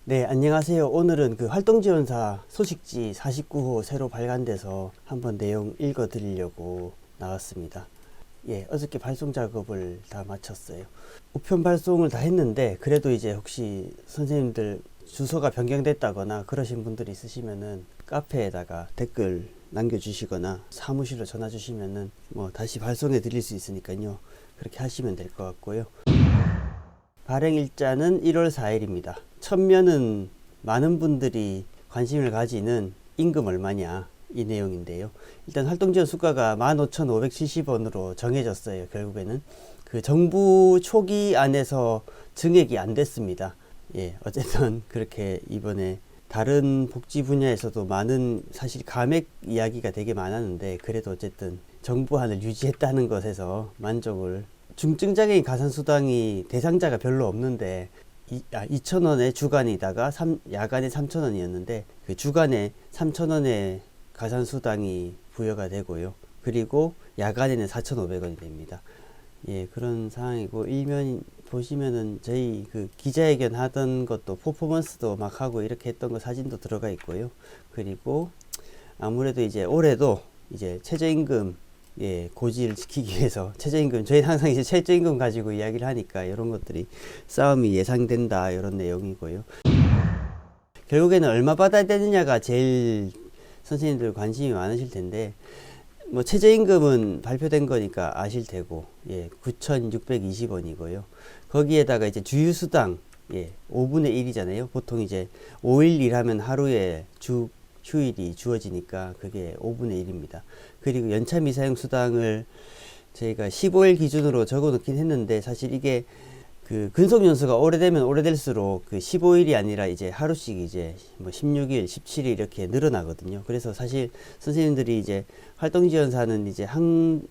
네, 안녕하세요. 오늘은 그 활동지원사 소식지 49호 새로 발간돼서 한번 내용 읽어 드리려고 나왔습니다. 예, 어저께 발송 작업을 다 마쳤어요. 우편 발송을 다 했는데, 그래도 이제 혹시 선생님들 주소가 변경됐다거나 그러신 분들이 있으시면은 카페에다가 댓글 남겨주시거나 사무실로 전화 주시면은 뭐 다시 발송해 드릴 수 있으니까요. 그렇게 하시면 될 것 같고요. 발행 일자는 1월 4일입니다. 첫면은 많은 분들이 관심을 가지는 임금 얼마냐 이 내용인데요. 일단 활동지원 수가가 15,570원으로 정해졌어요. 결국에는 그 정부 초기 안에서 증액이 안 됐습니다. 예, 어쨌든 그렇게 이번에 다른 복지 분야에서도 많은 사실 감액 이야기가 되게 많았는데, 그래도 어쨌든 정부안을 유지했다는 것에서 만족을. 중증장애인 가산수당이 대상자가 별로 없는데 2,000원의 주간이다가 야간에 3,000원이었는데 그 주간에 3,000원의 가산수당이 부여가 되고요. 그리고 야간에는 4,500원이 됩니다. 예, 그런 상황이고, 일면 보시면은 저희 그 기자회견 하던 것도 퍼포먼스도 막 하고 이렇게 했던 거 사진도 들어가 있고요. 그리고 아무래도 이제 올해도 이제 최저임금 고지를 지키기 위해서 최저임금, 저희는 항상 이제 최저임금 가지고 이야기를 하니까 이런 것들이 싸움이 예상된다, 이런 내용이고요. 결국에는 얼마 받아야 되느냐가 제일 선생님들 관심이 많으실 텐데, 뭐 최저임금은 발표된 거니까 아실 테고, 9,620원이고요. 거기에다가 이제 주휴수당, 5분의 1이잖아요. 보통 이제 5일 일하면 하루에 주 휴일이 주어지니까 그게 5분의 1입니다. 그리고 연차 미사용 수당을 저희가 15일 기준으로 적어 놓긴 했는데, 사실 이게 그 근속 연수가 오래되면 오래될수록 그 15일이 아니라 이제 하루씩 이제 뭐 16일, 17일 이렇게 늘어나거든요. 그래서 사실 선생님들이 이제 활동지원사는 이제 한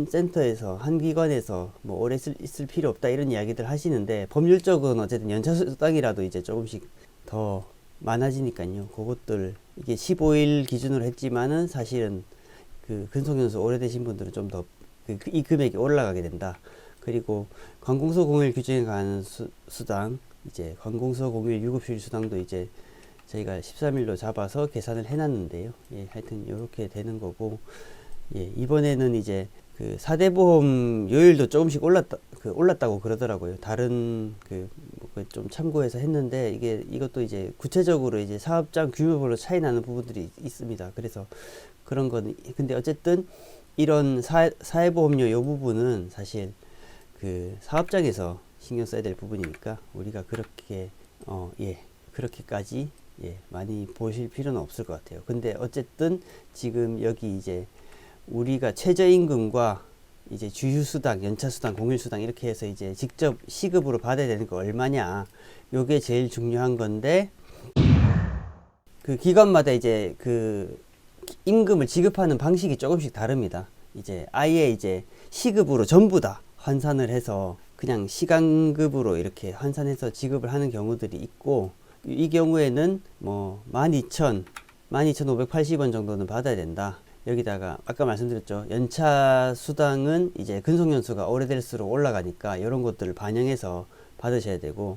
센터에서, 한 기관에서 뭐 오래 있을 필요 없다 이런 이야기들 하시는데, 법률적으로는 어쨌든 연차 수당이라도 이제 조금씩 더 많아지니까요. 그것들 이게 15일 기준으로 했지만은 사실은 그 근속연수 오래되신 분들은 좀 더 이 금액이 올라가게 된다. 그리고 관공서 공휴일 규정에 관한 수당, 이제 관공서 공휴일 유급휴일 수당도 이제 저희가 13일로 잡아서 계산을 해놨는데요. 하여튼 이렇게 되는 거고, 이번에는 이제 그 4대 보험 요율도 조금씩 올랐다고 그러더라고요. 다른 좀 참고해서 했는데, 이것도 이제 구체적으로 이제 사업장 규모별로 차이 나는 부분들이 있습니다. 그래서 그런 건, 근데 어쨌든 이런 사회보험료 요 부분은 사실 그 사업장에서 신경 써야 될 부분이니까 우리가 그렇게 그렇게까지 많이 보실 필요는 없을 것 같아요. 근데 어쨌든 지금 여기 이제 우리가 최저임금과 이제 주휴수당, 연차수당, 공휴수당 이렇게 해서 이제 직접 시급으로 받아야 되는 거 얼마냐, 요게 제일 중요한 건데, 그 기관마다 이제 그 임금을 지급하는 방식이 조금씩 다릅니다. 이제 아예 이제 시급으로 전부 다 환산을 해서 그냥 시간급으로 이렇게 환산해서 지급을 하는 경우들이 있고, 이 경우에는 뭐 12,580원 정도는 받아야 된다. 여기다가 아까 말씀드렸죠. 연차 수당은 이제 근속연수가 오래될수록 올라가니까 이런 것들을 반영해서 받으셔야 되고,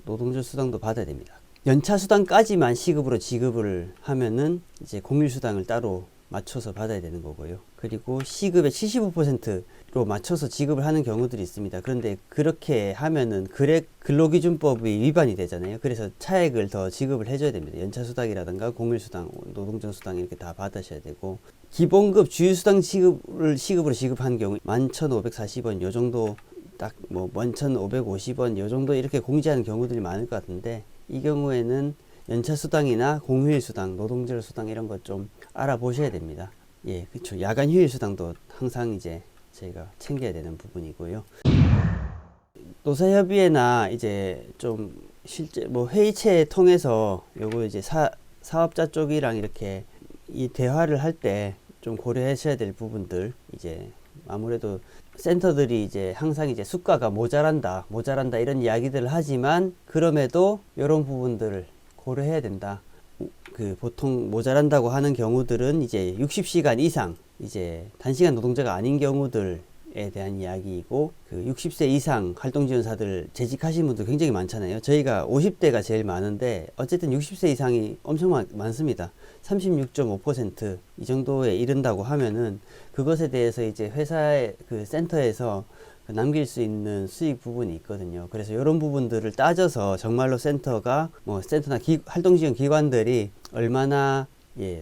노동조 수당도 받아야 됩니다. 연차 수당까지만 시급으로 지급을 하면은 이제 공휴일 수당을 따로 맞춰서 받아야 되는 거고요. 그리고 시급의 75%로 맞춰서 지급을 하는 경우들이 있습니다. 그런데 그렇게 하면은 근로기준법이 위반이 되잖아요. 그래서 차액을 더 지급을 해줘야 됩니다. 연차수당이라든가 공휴일수당, 노동전수당 이렇게 다 받으셔야 되고, 기본급 주휴수당 시급으로 지급한 경우 11,540원 요 정도, 딱 뭐 11,550원 요 정도 이렇게 공지하는 경우들이 많을 것 같은데, 이 경우에는 연차수당이나 공휴일수당, 노동절수당 이런 것 좀 알아보셔야 됩니다. 그렇죠. 야간 휴일수당도 항상 이제 저희가 챙겨야 되는 부분이고요. 노사협의회나 이제 좀 실제 뭐 회의체 통해서 요거 이제 사업자 쪽이랑 이렇게 이 대화를 할 때 좀 고려하셔야 될 부분들, 이제 아무래도 센터들이 이제 항상 이제 수가가 모자란다 이런 이야기들을 하지만, 그럼에도 이런 부분들을 고려해야 된다. 그 보통 모자란다고 하는 경우들은 이제 60시간 이상 이제 단시간 노동자가 아닌 경우들 대한 이야기이고, 그 60세 이상 활동지원사들 재직하신 분들 굉장히 많잖아요. 저희가 50대가 제일 많은데 어쨌든 60세 이상이 엄청 많습니다. 36.5% 이 정도에 이른다고 하면은 그것에 대해서 이제 회사의 그 센터에서 남길 수 있는 수익 부분이 있거든요. 그래서 이런 부분들을 따져서 정말로 센터가 뭐 센터나 활동지원 기관들이 얼마나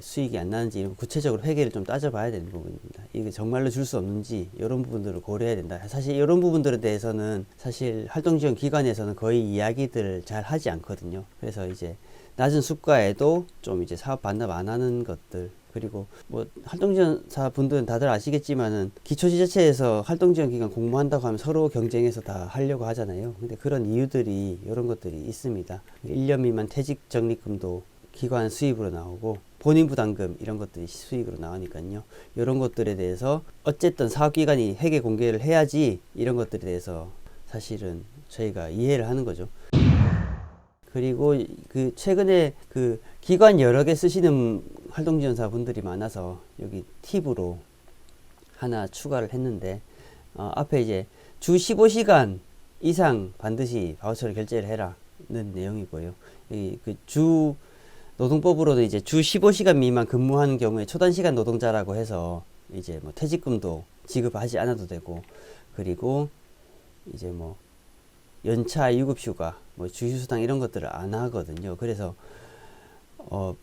수익이 안 나는지 이런 구체적으로 회계를 좀 따져봐야 되는 부분입니다. 이게 정말로 줄 수 없는지 이런 부분들을 고려해야 된다. 사실 이런 부분들에 대해서는 사실 활동지원 기관에서는 거의 이야기들을 잘 하지 않거든요. 그래서 이제 낮은 수가에도 좀 이제 사업 반납 안 하는 것들, 그리고 뭐 활동지원사 분들은 다들 아시겠지만은 기초지자체에서 활동지원 기관 공모한다고 하면 서로 경쟁해서 다 하려고 하잖아요. 근데 그런 이유들이 이런 것들이 있습니다. 1년 미만 퇴직 적립금도 기관 수입으로 나오고 본인 부담금 이런 것들이 수익으로 나오니까요. 이런 것들에 대해서 어쨌든 사업기관이 회계 공개를 해야지 이런 것들에 대해서 사실은 저희가 이해를 하는 거죠. 그리고 그 최근에 그 기관 여러 개 쓰시는 활동지원사 분들이 많아서 여기 팁으로 하나 추가를 했는데, 앞에 이제 주 15시간 이상 반드시 바우처를 결제를 해라는 내용이고요. 주 노동법으로는 이제 주 15시간 미만 근무하는 경우에 초단시간 노동자라고 해서 이제 뭐 퇴직금도 지급하지 않아도 되고, 그리고 이제 뭐 연차, 유급휴가, 뭐 주휴수당 이런 것들을 안 하거든요. 그래서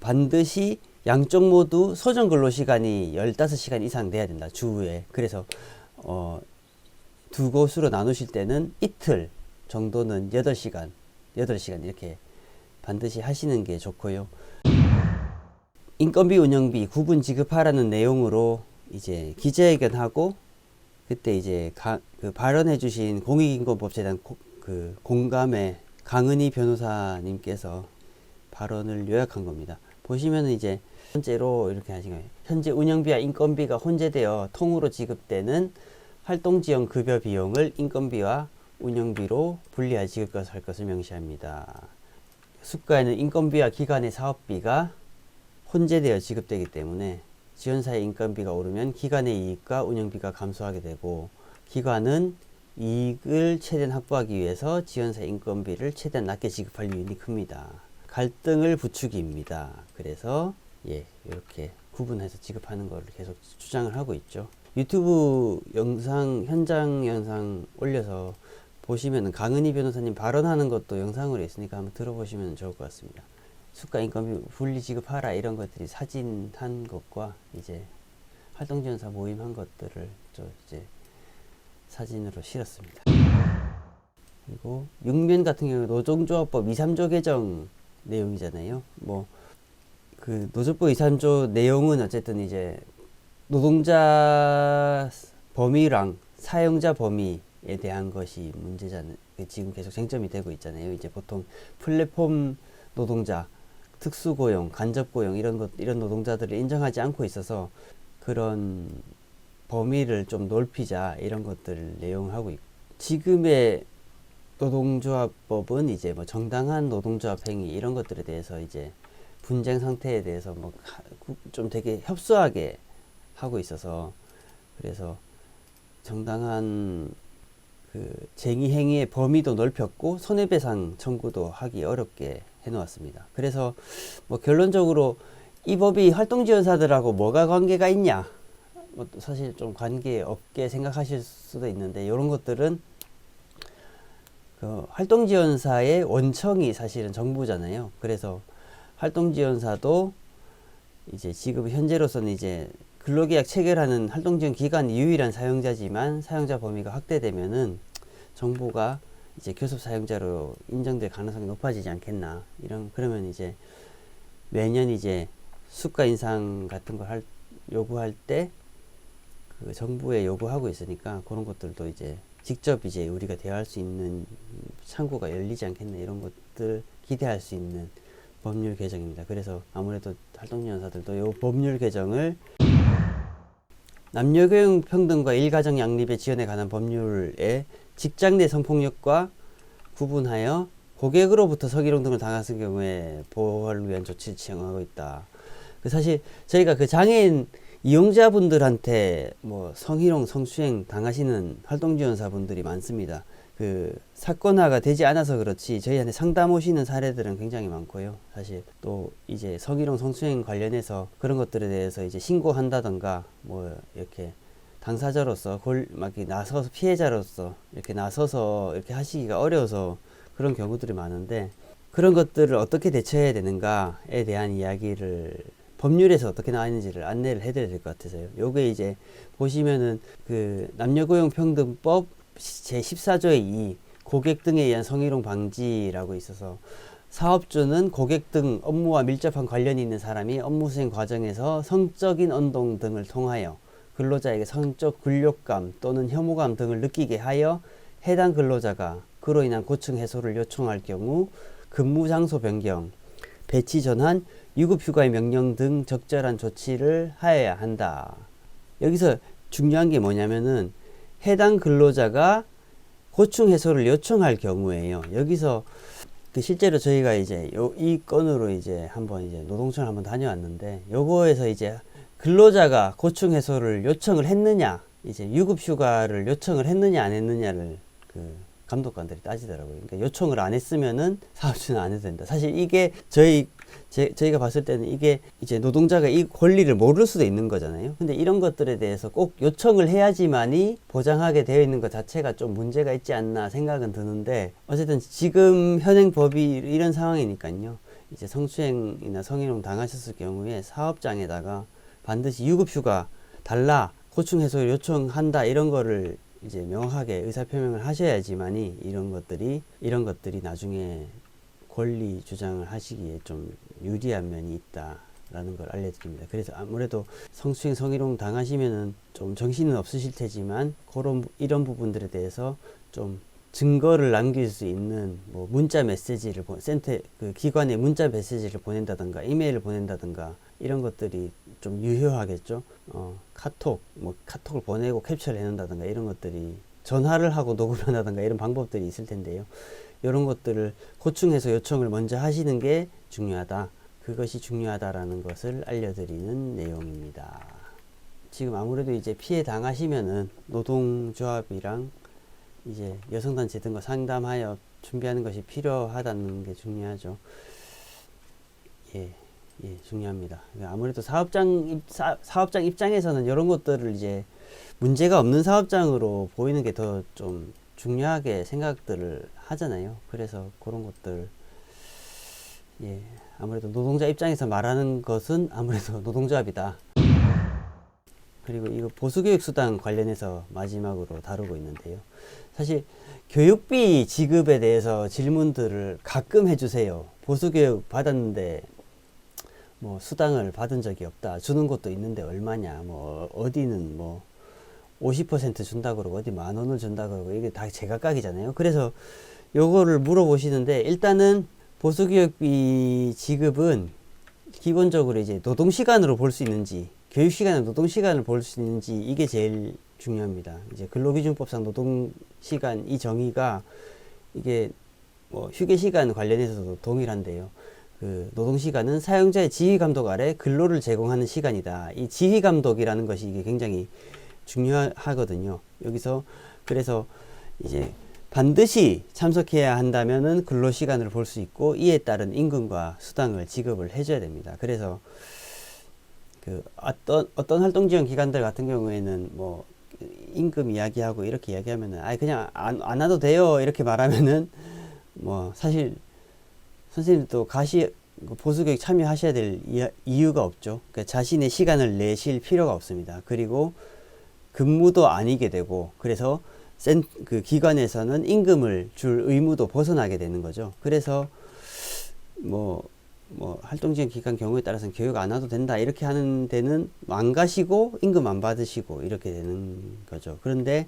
반드시 양쪽 모두 소정 근로시간이 15시간 이상 돼야 된다, 주에. 그래서 두 곳으로 나누실 때는 이틀 정도는 8시간 이렇게 반드시 하시는 게 좋고요. 인건비, 운영비 구분 지급하라는 내용으로 이제 기자회견하고, 그때 이제 그 발언해 주신 공익인권법제에 대한 그 공감에 강은희 변호사님께서 발언을 요약한 겁니다. 보시면은 이제 번째로 이렇게 하신 거예요. 현재 운영비와 인건비가 혼재되어 통으로 지급되는 활동지원 급여 비용을 인건비와 운영비로 분리하여 지급할 것을 명시합니다. 수가에는 인건비와 기관의 사업비가 혼재되어 지급되기 때문에 지원사의 인건비가 오르면 기관의 이익과 운영비가 감소하게 되고, 기관은 이익을 최대한 확보하기 위해서 지원사의 인건비를 최대한 낮게 지급할 요인이 큽니다. 갈등을 부추깁니다. 그래서 이렇게 구분해서 지급하는 것을 계속 주장을 하고 있죠. 유튜브 영상, 현장 영상 올려서 보시면은 강은희 변호사님 발언하는 것도 영상으로 있으니까 한번 들어보시면 좋을 것 같습니다. 수가 인건비 분리 지급하라 이런 것들이 사진 한 것과 이제 활동지원사 모임 한 것들을 이제 사진으로 실었습니다. 그리고 6면 같은 경우 노동조합법 2, 3조 개정 내용이잖아요. 뭐 그 노조법 2, 3조 내용은 어쨌든 이제 노동자 범위랑 사용자 범위에 대한 것이 문제잖아요. 지금 계속 쟁점이 되고 있잖아요. 이제 보통 플랫폼 노동자, 특수고용, 간접고용 이런 노동자들을 인정하지 않고 있어서 그런 범위를 좀 넓히자 이런 것들을 내용하고 있고, 지금의 노동조합법은 이제 뭐 정당한 노동조합 행위 이런 것들에 대해서 이제 분쟁 상태에 대해서 뭐 좀 되게 협소하게 하고 있어서, 그래서 정당한 그 쟁의 행위의 범위도 넓혔고 손해배상 청구도 하기 어렵게 해놓았습니다. 그래서 뭐 결론적으로 이 법이 활동지원사들하고 뭐가 관계가 있냐, 뭐 사실 좀 관계 없게 생각하실 수도 있는데, 이런 것들은 그 활동지원사의 원청이 사실은 정부잖아요. 그래서 활동지원사도 이제 지금 현재로서는 이제 근로계약 체결하는 활동지원 기관이 유일한 사용자지만 사용자 범위가 확대되면은 정부가 이제 교섭 사용자로 인정될 가능성이 높아지지 않겠나, 그러면 이제 매년 이제 수가 인상 같은 걸 요구할 때 그 정부에 요구하고 있으니까 그런 것들도 이제 직접 이제 우리가 대화할 수 있는 창구가 열리지 않겠나, 이런 것들 기대할 수 있는 법률 개정입니다. 그래서 아무래도 활동지원사들도 이 법률 개정을 남녀교육 평등과 일가정 양립의 지원에 관한 법률에 직장 내 성폭력과 구분하여 고객으로부터 성희롱 등을 당했을 경우에 보호를 위한 조치를 지정하고 있다. 사실 저희가 그 장애인 이용자분들한테 뭐 성희롱, 성추행 당하시는 활동지원사분들이 많습니다. 그 사건화가 되지 않아서 그렇지 저희한테 상담 오시는 사례들은 굉장히 많고요. 사실 또 이제 성희롱, 성추행 관련해서 그런 것들에 대해서 이제 신고한다던가 뭐 이렇게 당사자로서 막 이렇게 나서서 피해자로서 이렇게 나서서 이렇게 하시기가 어려워서 그런 경우들이 많은데, 그런 것들을 어떻게 대처해야 되는가에 대한 이야기를 법률에서 어떻게 나와 있는지를 안내를 해드려야 될 것 같아서요. 요게 이제 보시면은 그 남녀고용평등법 제14조의 2 고객 등에 의한 성희롱 방지라고 있어서, 사업주는 고객 등 업무와 밀접한 관련이 있는 사람이 업무 수행 과정에서 성적인 언동 등을 통하여 근로자에게 성적 굴욕감 또는 혐오감 등을 느끼게 하여 해당 근로자가 그로 인한 고충 해소를 요청할 경우 근무 장소 변경, 배치 전환, 유급 휴가의 명령 등 적절한 조치를 하여야 한다. 여기서 중요한 게 뭐냐면은 해당 근로자가 고충 해소를 요청할 경우에요. 여기서 실제로 저희가 이제 이 건으로 이제 한번 이제 노동청을 한번 다녀왔는데, 요거에서 이제 근로자가 고충 해소를 요청을 했느냐, 이제 유급 휴가를 요청을 했느냐 안 했느냐를 그 감독관들이 따지더라고요. 그러니까 요청을 안 했으면은 사업주는 안 해도 된다. 사실 이게 저희가 봤을 때는 이게 이제 노동자가 이 권리를 모를 수도 있는 거잖아요. 근데 이런 것들에 대해서 꼭 요청을 해야지만이 보장하게 되어 있는 것 자체가 좀 문제가 있지 않나 생각은 드는데, 어쨌든 지금 현행 법이 이런 상황이니까요. 이제 성추행이나 성희롱 당하셨을 경우에 사업장에다가 반드시 유급휴가 달라, 고충 해소를 요청한다, 이런 거를 이제 명확하게 의사표명을 하셔야지만이 이런 것들이 나중에 권리 주장을 하시기에 좀 유리한 면이 있다라는 걸 알려드립니다. 그래서 아무래도 성추행, 성희롱 당하시면은 좀 정신은 없으실 테지만 이런 부분들에 대해서 좀 증거를 남길 수 있는 뭐 문자 메시지를 그 기관에 문자 메시지를 보낸다든가 이메일을 보낸다든가 이런 것들이 좀 유효하겠죠. 카톡을 보내고 캡처를 해놓는다든가 이런 것들이, 전화를 하고 녹음을 한다든가 이런 방법들이 있을 텐데요. 이런 것들을 고충해서 요청을 먼저 하시는 게 중요하다. 그것이 중요하다라는 것을 알려드리는 내용입니다. 지금 아무래도 이제 피해 당하시면은 노동조합이랑 이제 여성단체 등과 상담하여 준비하는 것이 필요하다는 게 중요하죠. 예, 중요합니다. 아무래도 사업장 입장에서는 이런 것들을 이제 문제가 없는 사업장으로 보이는 게 더 좀 중요하게 생각들을 하잖아요. 그래서 그런 것들, 아무래도 노동자 입장에서 말하는 것은 아무래도 노동조합이다. 그리고 이거 보수교육 수당 관련해서 마지막으로 다루고 있는데요. 사실 교육비 지급에 대해서 질문들을 가끔 해주세요. 보수교육 받았는데 뭐 수당을 받은 적이 없다. 주는 곳도 있는데 얼마냐. 뭐 어디는 뭐 50% 준다 그러고 어디 10,000원을 준다 그러고, 이게 다 제각각이잖아요. 그래서 요거를 물어보시는데, 일단은 보수교육비 지급은 기본적으로 이제 노동시간으로 볼 수 있는지, 교육시간을 노동시간을 볼 수 있는지, 이게 제일 중요합니다. 이제 근로기준법상 노동시간 이 정의가 이게 뭐 휴게시간 관련해서도 동일한데요. 그 노동시간은 사용자의 지휘감독 아래 근로를 제공하는 시간이다. 이 지휘감독이라는 것이 이게 굉장히 중요하거든요. 여기서 그래서 이제 반드시 참석해야 한다면은 근로시간을 볼 수 있고, 이에 따른 임금과 수당을 지급을 해줘야 됩니다. 그래서 그 어떤 활동지원 기관들 같은 경우에는 뭐 임금 이야기하고 이렇게 이야기하면은 그냥 안 와도 돼요 이렇게 말하면은 뭐 사실 선생님도 보수교육 참여하셔야 될 이유가 없죠. 그러니까 자신의 시간을 내실 필요가 없습니다. 그리고 근무도 아니게 되고, 그래서 그 기관에서는 임금을 줄 의무도 벗어나게 되는 거죠. 그래서 뭐 활동지원 기관 경우에 따라서는 교육 안 와도 된다 이렇게 하는 데는 안 가시고 임금 안 받으시고 이렇게 되는 거죠. 그런데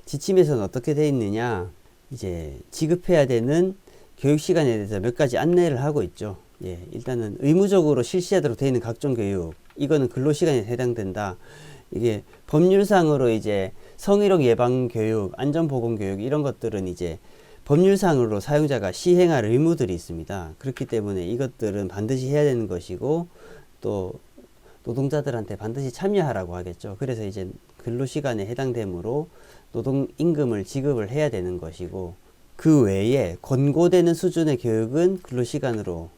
지침에서는 어떻게 돼 있느냐, 이제 지급해야 되는 교육 시간에 대해서 몇 가지 안내를 하고 있죠. 일단은 의무적으로 실시하도록 되어 있는 각종 교육, 이거는 근로시간에 해당된다. 이게 법률상으로 이제 성희롱 예방 교육, 안전보건 교육 이런 것들은 이제 법률상으로 사용자가 시행할 의무들이 있습니다. 그렇기 때문에 이것들은 반드시 해야 되는 것이고, 또 노동자들한테 반드시 참여하라고 하겠죠. 그래서 이제 근로시간에 해당되므로 노동임금을 지급을 해야 되는 것이고, 그 외에 권고되는 수준의 교육은 근로시간으로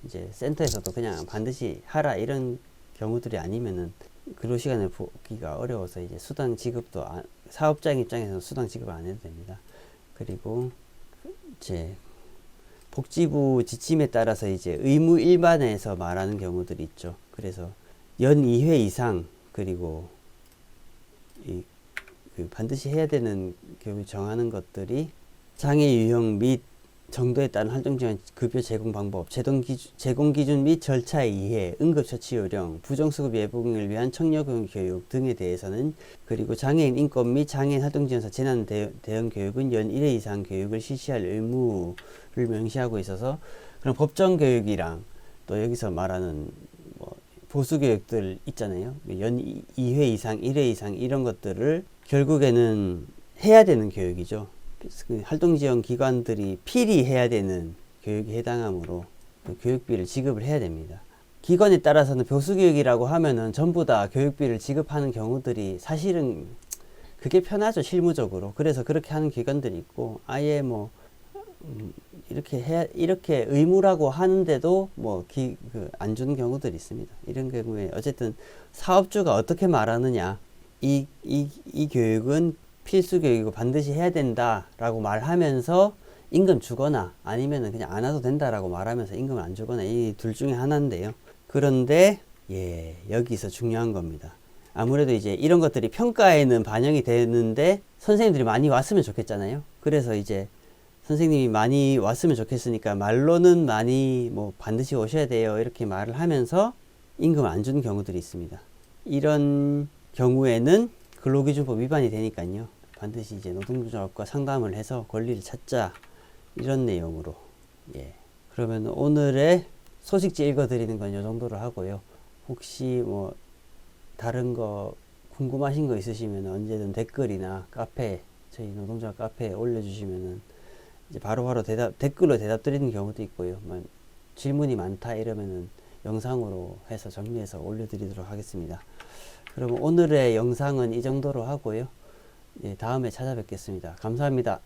이제 센터에서도 그냥 반드시 하라 이런 경우들이 아니면은 근로시간을 보기가 어려워서 이제 수당 지급도 사업자 입장에서는 수당 지급을 안 해도 됩니다. 그리고 이제 복지부 지침에 따라서 이제 의무 일반에서 말하는 경우들이 있죠. 그래서 연 2회 이상, 그리고 그 반드시 해야 되는 교육을 정하는 것들이 장애 유형 및 정도에 따른 활동 지원 급여 제공 방법, 제공 기준 및 절차에 의해 응급처치 요령, 부정수급 예방을 위한 청년 교육 등에 대해서는, 그리고 장애인 인권 및 장애인 활동지원사 재난 대응 교육은 연 1회 이상 교육을 실시할 의무를 명시하고 있어서, 그럼 법정 교육이랑 또 여기서 말하는 뭐 보수 교육들 있잖아요. 연 2회 이상, 1회 이상 이런 것들을 결국에는 해야 되는 교육이죠. 그 활동지원 기관들이 필히 해야 되는 교육에 해당하므로 교육비를 지급을 해야 됩니다. 기관에 따라서는 교수교육이라고 하면은 전부 다 교육비를 지급하는 경우들이 사실은 그게 편하죠, 실무적으로. 그래서 그렇게 하는 기관들이 있고, 아예 뭐 이렇게 의무라고 하는데도 뭐 안 주는 경우들이 있습니다. 이런 경우에 어쨌든 사업주가 어떻게 말하느냐, 이 교육은 필수 교육이고 반드시 해야 된다라고 말하면서 임금 주거나, 아니면은 그냥 안 와도 된다라고 말하면서 임금을 안 주거나, 이 둘 중에 하나인데요. 그런데 여기서 중요한 겁니다. 아무래도 이제 이런 것들이 평가에는 반영이 되는데 선생님들이 많이 왔으면 좋겠잖아요. 그래서 이제 선생님이 많이 왔으면 좋겠으니까 말로는 많이 뭐 반드시 오셔야 돼요 이렇게 말을 하면서 임금을 안 주는 경우들이 있습니다. 이런 경우에는 근로기준법 위반이 되니까요. 반드시 이제 노동조합과 상담을 해서 권리를 찾자, 이런 내용으로. 그러면 오늘의 소식지 읽어드리는 건 이 정도로 하고요. 혹시 뭐 다른 거 궁금하신 거 있으시면 언제든 댓글이나 카페, 저희 노동조합 카페에 올려주시면은 이제 바로바로 댓글로 대답 드리는 경우도 있고요. 뭐 질문이 많다 이러면은 영상으로 해서 정리해서 올려드리도록 하겠습니다. 그럼 오늘의 영상은 이 정도로 하고요. 다음에 찾아뵙겠습니다. 감사합니다.